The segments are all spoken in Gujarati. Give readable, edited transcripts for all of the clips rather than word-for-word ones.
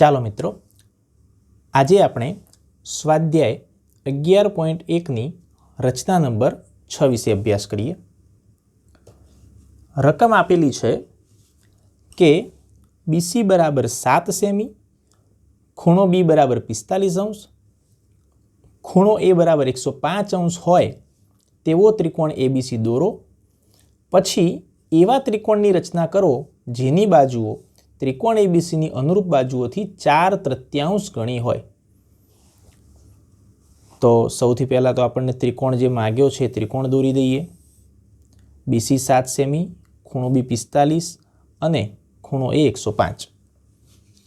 ચાલો મિત્રો, આજે આપણે સ્વાધ્યાય 11.1ની રચના નંબર 6 વિશે અભ્યાસ કરીએ. રકમ આપેલી છે કે BC બરાબર 7 સેમી, ખૂણો B બરાબર 45 અંશ, ખૂણો A બરાબર 105 અંશ હોય તેવો ત્રિકોણ ABC દોરો. પછી એવા ત્રિકોણની રચના કરો જેની બાજુઓ ત્રિકોણ ABCની અનુરૂપ બાજુઓથી 4/3 ગણી હોય. તો સૌથી પહેલાં તો આપણને ત્રિકોણ જે માગ્યો છે ત્રિકોણ દોરી દઈએ. BC 7 સેમી, ખૂણો B 45 અને ખૂણો A 105.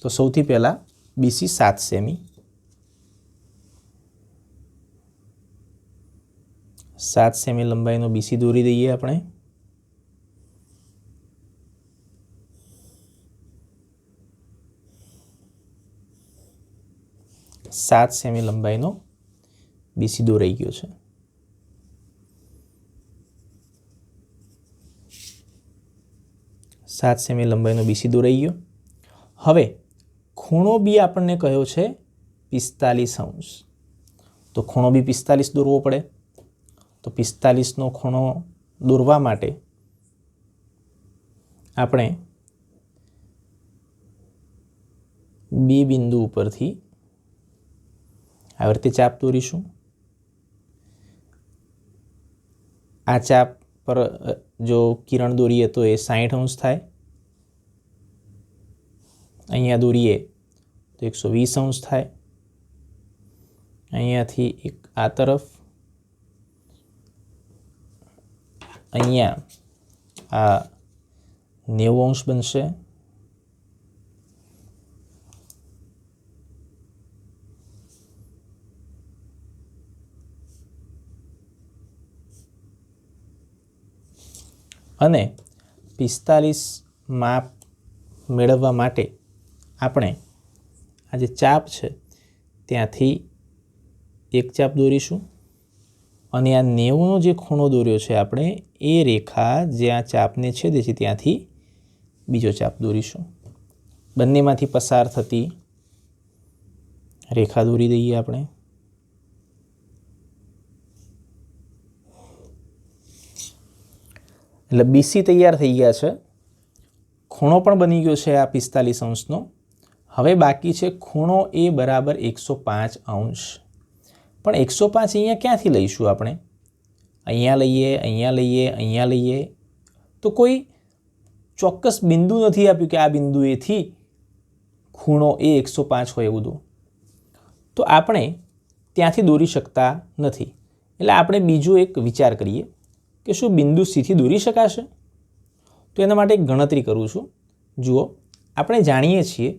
તો સૌથી પહેલાં BC 7 સેમી, 7 સેમી લંબાઈનો BC દોરી દઈએ આપણે. સાત સેમી લંબાઈનો BC દોરાઈ ગયો છે. સાત સેમી લંબાઈનો BC દોરાઈ ગયો. હવે ખૂણો B આપણને કહ્યો છે 45 અંશ. તો ખૂણો B 45 દોરવો પડે. તો 45નો ખૂણો દોરવા માટે આપણે B બિંદુ ઉપરથી આવી રીતે ચાપ દોરીશું. આ ચાપ પર જો કિરણ દોરીએ તો એ 60 અંશ થાય. અહીંયા દોરીએ તો 120 અંશ થાય. અહીંયાથી એક આ તરફ, અહીંયા આ 90 અંશ બનશે. અને 45 માપ મેળવવા માટે આપણે આ જે ચાપ છે ત્યાંથી એક ચાપ દોરીશું અને આ 90નો જે ખૂણો દોર્યો છે આપણે એ રેખા જ્યાં ચાપને છેદે છે ત્યાંથી બીજો ચાપ દોરીશું. બંનેમાંથી પસાર થતી રેખા દોરી દઈએ આપણે. એટલે BC તૈયાર થઈ ગયા છે. ખૂણો પણ બની ગયો છે આ 45 અંશનો. હવે બાકી છે ખૂણો A બરાબર 105 અંશ. પણ 105 અહીંયા ક્યાંથી લઈશું આપણે? અહીંયા લઈએ, અહીંયા લઈએ, અહીંયા લઈએ. તો કોઈ ચોક્કસ બિંદુ નથી આપ્યું કે આ બિંદુએથી ખૂણો A 105 હોય એવું દો. તો આપણે ત્યાંથી દોરી શકતા નથી. એટલે આપણે બીજો એક વિચાર કરીએ કે શું બિંદુ Cથી દોરી શકાશે? તો એના માટે એક ગણતરી કરું છું. જુઓ, આપણે જાણીએ છીએ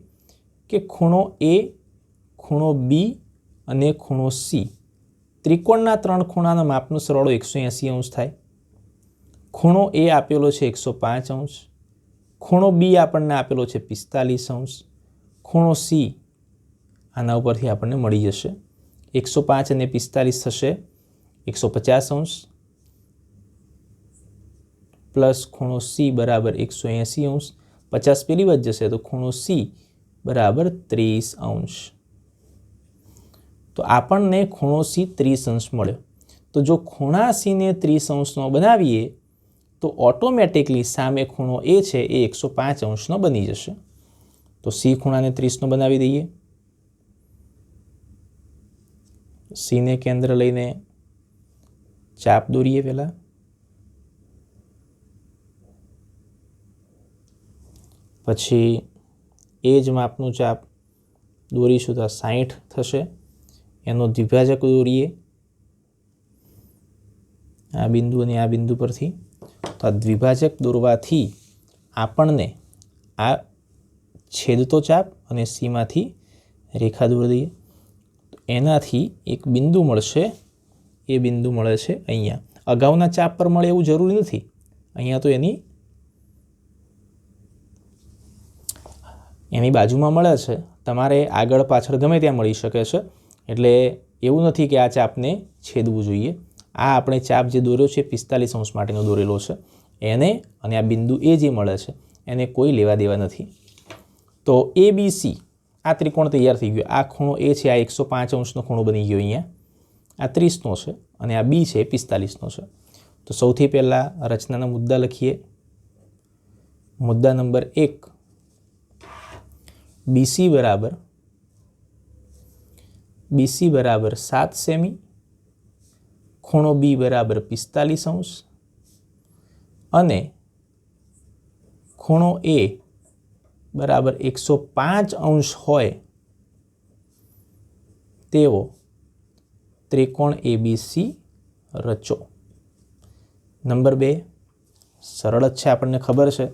કે ખૂણો A, ખૂણો B અને ખૂણો C ત્રિકોણના 3 ખૂણાના માપનો સરવાળો 180 અંશ થાય. ખૂણો A આપેલો છે 105 અંશ, ખૂણો B આપણને આપેલો છે 45 અંશ, ખૂણો C આના ઉપરથી આપણને મળી જશે 105 અને 45 થશે 150 અંશ, પ્લસ ખૂણો C બરાબર 180 અંશ. 50 પેલી બાજુ જશે તો ખૂણો C બરાબર 30 અંશ. તો આપણને ખૂણો C 30 અંશ મળ્યો. તો જો ખૂણા C ને 30 અંશનો બનાવીએ તો ઓટોમેટિકલી સામે ખૂણો A છે એ 105 અંશનો બની જશે. તો C ખૂણાને 30નો બનાવી દઈએ. C ને કેન્દ્ર લઈને ચાપ દોરીએ પહેલાં. પછી એ જ માપનું ચાપ દોરીશું તો 60 થશે. એનો દ્વિભાજક દોરીએ આ બિંદુ અને આ બિંદુ પરથી. તો આ દ્વિભાજક દોરવાથી આપણને આ છેદતો ચાપ અને Cમાંથી રેખા દોરી દઈએ તો એનાથી એક બિંદુ મળશે. એ બિંદુ મળે છે અહીંયા. અગાઉના ચાપ પર મળે એવું જરૂરી નથી. અહીંયા તો એની બાજુમાં મળે છે. તમારે આગળ પાછળ ગમે ત્યાં મળી શકે છે. એટલે એવું નથી કે આ ચાપને છેદવું જોઈએ. આ આપણે ચાપ જે દોર્યો છે 45 અંશ માટેનો દોરેલો છે એને, અને આ બિંદુ A જે મળે છે એને કોઈ લેવા દેવા નથી. તો ABC આ ત્રિકોણ તૈયાર થઈ ગયો. આ ખૂણો એ છે, આ 105 અંશનો ખૂણો બની ગયો. અહીંયા આ 30નો છે અને આ બી છે 45નો છે. તો સૌથી પહેલાં રચનાના મુદ્દા લખીએ. મુદ્દા નંબર 1, BC બરાબર 7 સેમી, ખૂણો બી બરાબર 45 અંશ અને ખૂણો એ બરાબર 105 અંશ હોય તેવો ત્રિકોણ ABC રચો. નંબર 2, સરળ જ છે, આપણને ખબર છે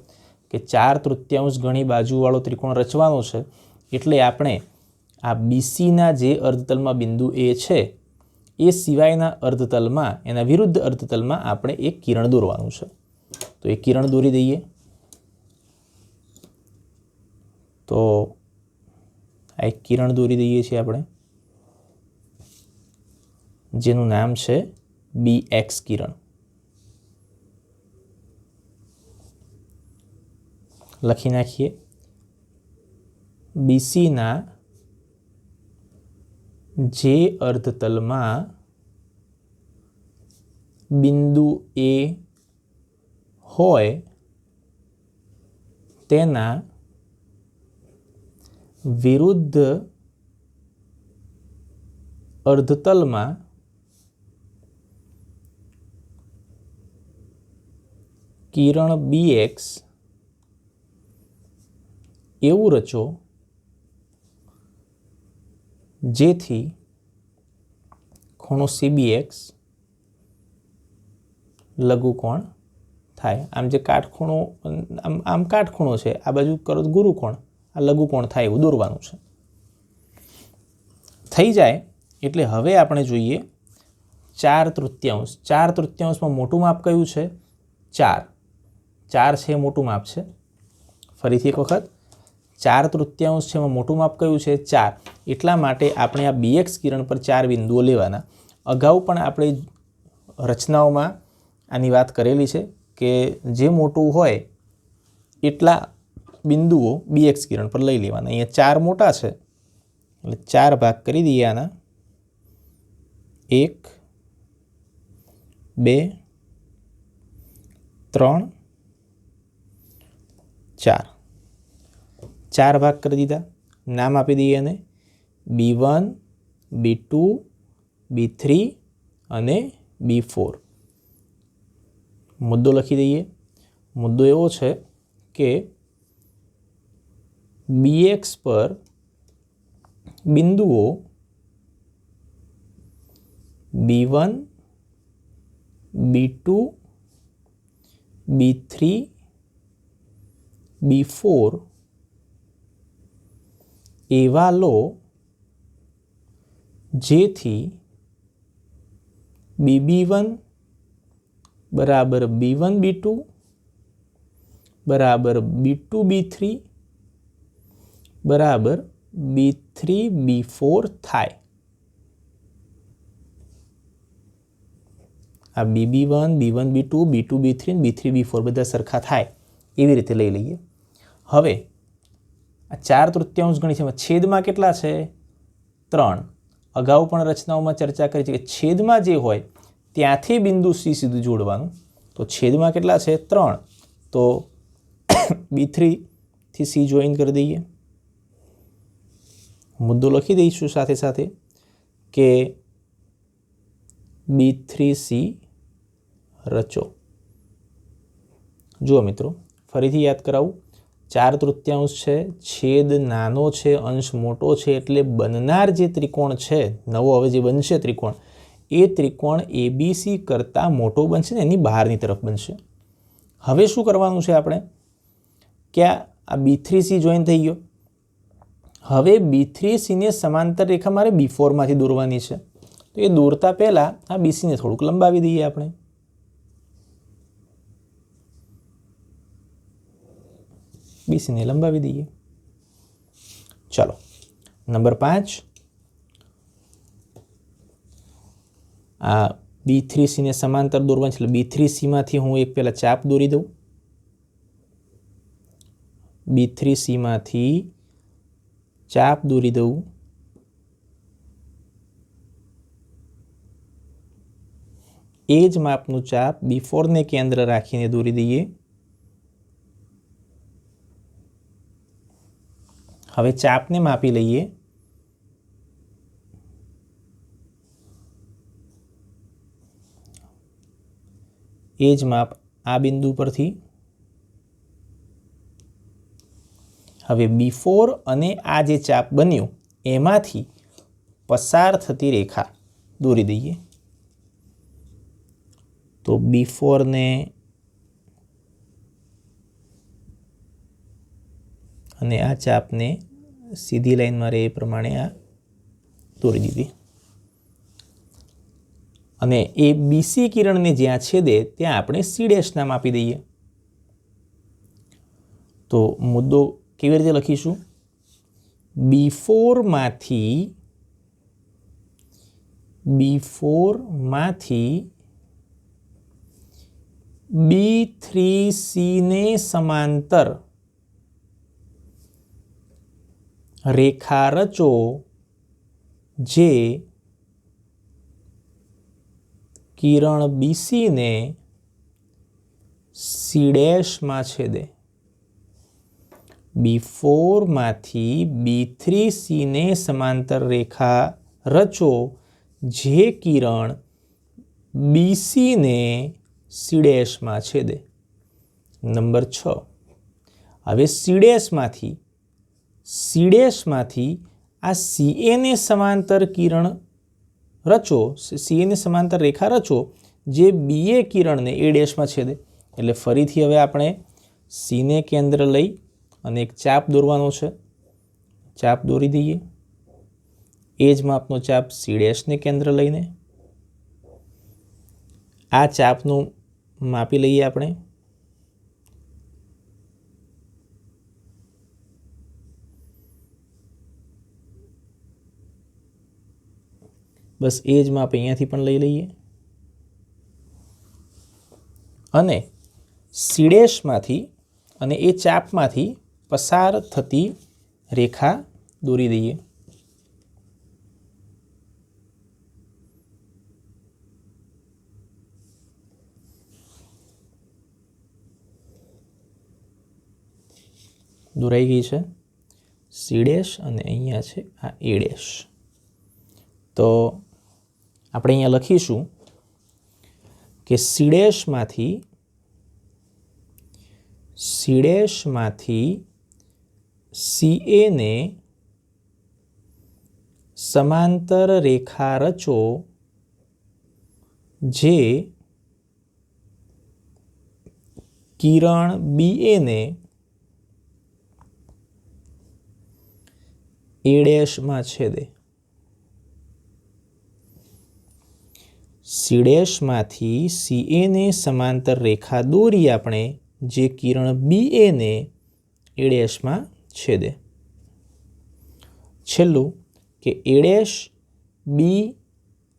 કે 4/3 ગણી બાજુવાળો ત્રિકોણ રચવાનો છે, એટલે આપણે આ BCના જે અર્ધતલમાં બિંદુ એ છે એ સિવાયના અર્ધતલમાં, એના વિરુદ્ધ અર્ધતલમાં આપણે એક કિરણ દોરવાનું છે. તો એ કિરણ દોરી દઈએ. તો આ એક કિરણ દોરી દઈએ છીએ આપણે, જેનું નામ છે BX કિરણ. લખી નાખીએ. BCના જે અર્ધતલમાં બિંદુ એ હોય તેના વિરુદ્ધ અર્ધતલમાં કિરણ BX એવું રચો જેથી ખૂણો CBX લઘુકોણ થાય. આમ જે કાટખૂણો, આમ કાટખૂણો છે, આ બાજુ કરો ગુરુકોણ, આ લઘુકોણ થાય એવું દોરવાનું છે. થઈ જાય એટલે હવે આપણે જોઈએ 4/3. 4/3માં મોટું માપ કયું છે? 4. 4 છે મોટું માપ છે. ફરીથી એક વખત 4/3 છે, એમાં મોટું માપ કયું છે? 4. એટલા માટે આપણે આ BX કિરણ પર 4 બિંદુઓ લેવાના. અગાઉ પણ આપણે રચનાઓમાં આની વાત કરેલી છે કે જે મોટું હોય એટલા બિંદુઓ BX કિરણ પર લઈ લેવાના. અહીંયા 4 મોટા છે એટલે 4 ભાગ કરી દઈએ આના. 1, 2, 3, 4. 4 ભાગ કરી દીધા. નામ આપી દઈએ એને B1, B2, B3 અને B4. મુદ્દો લખી દઈએ. મુદ્દો એવો છે કે BX પર બિંદુઓ B1, B2, B3, B4 એવા લો જેથી BB1 બરાબર B1 B2 બરાબર B2 B3 બરાબર B3 B4 થાય. આ BB1 B1 B2 B2 B3 B3 B4 બધા સરખા થાય એવી રીતે લઈ લઈએ. હવે આ 4/3 ગણી છે, છેદમાં કેટલા છે? 3. અગાઉ પણ રચનાઓમાં ચર્ચા કરી છે કે છેદમાં જે હોય ત્યાંથી બિંદુ C સીધું જોડવાનું. તો છેદમાં કેટલા છે? 3. તો B3 થી C જોઈન કરી દઈએ. મુદ્દો લખી દઈશું સાથે સાથે કે B3C રચો. જુઓ મિત્રો, ફરીથી યાદ કરાવું. 4/3 છે, છેદ નાનો છે, અંશ મોટો છે, એટલે બનનાર જે ત્રિકોણ છે, નવો હવે જે બનશે ત્રિકોણ, એ ત્રિકોણ ABC કરતાં મોટો બનશે ને એની બહારની તરફ બનશે. હવે શું કરવાનું છે આપણે કે આ B3C જોઈન થઈ ગયો. હવે B3Cને સમાંતર રેખા મારે B4માંથી દોરવાની છે. તો એ દોરતા પહેલાં આ BCને થોડુંક લંબાવી દઈએ આપણે. BCને લંબાવી દઈએ. ચલો, નંબર 5. આ B3Cને સમાંતર દોરવાની છે એટલે B3Cમાંથી હું એક પહેલાં ચાપ દોરી દઉં. B3Cમાંથી ચાપ દોરી દઉં, એ જ માપનું ચાપ બિફોરને કેન્દ્ર રાખીને દોરી દઈએ. હવે ચાપને માપી લઈએ. એ જ માપ આ બિંદુ પરથી. હવે બિફોર અને આ જે ચાપ બન્યું એમાંથી પસાર થતી રેખા દોરી દઈએ. તો બિફોરને અને આ ચાપને સીધી લાઈનમાં રહે એ પ્રમાણે આ દોરી દીધી. અને એ બીસી કિરણને જ્યાં છેદે ત્યાં આપણે સી ડેશ નામ આપી દઈએ. તો મુદ્દો કેવી રીતે લખીશું? બિફોરમાંથી B3C ને સમાંતર રેખા રચો જે કિરણ બીસી ને સી ડેશમાં છેદે. બિફોરમાંથી B3C ને સમાંતર રેખા રચો જે કિરણ બીસી ને સી ડેશમાં છેદે. નંબર 6. હવે સી ડેશમાંથી આ CA ને સમાંતર કિરણ રચો, CA ને સમાંતર રેખા રચો જે BA કિરણને A ડેશમાં છેદે. એટલે ફરીથી હવે આપણે C ને કેન્દ્ર લઈ અને એક ચાપ દોરવાનો છે. ચાપ દોરી દઈએ. એ જ માપનો ચાપ સી ડેશને કેન્દ્ર લઈને આ ચાપનું માપી લઈએ આપણે. બસ એ જ માપ અહીંયાથી પણ લઈ લઈએ અને સી ડેશમાંથી અને એ ચાપમાંથી પસાર થતી રેખા દોરી દઈએ. દોરાઈ ગઈ છે સી ડેશ અને અહીંયા છે આ એ ડેશ. તો આપણે અહીંયા લખીશું કે સી ડેશમાંથી CA ને સમાંતર રેખા રચો જે કિરણ BA ને A ડેશમાં છેદે. સી ડેશમાંથી CA ને સમાંતર રેખા દોરી આપણે જે કિરણ BA ને A ડેશમાં છેદે. છેલ્લું કે A dash B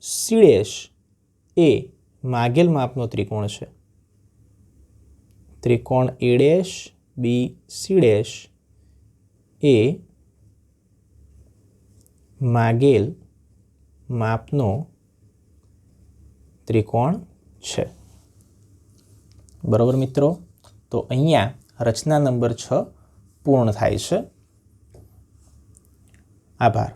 C dash A માગેલ માપનો ત્રિકોણ છે. ત્રિકોણ A dash B C dash A માગેલ માપનો ત્રિકોણ છે. બરાબર મિત્રો? તો અહીંયા રચના નંબર 6 પૂર્ણ થાય છે. આભાર.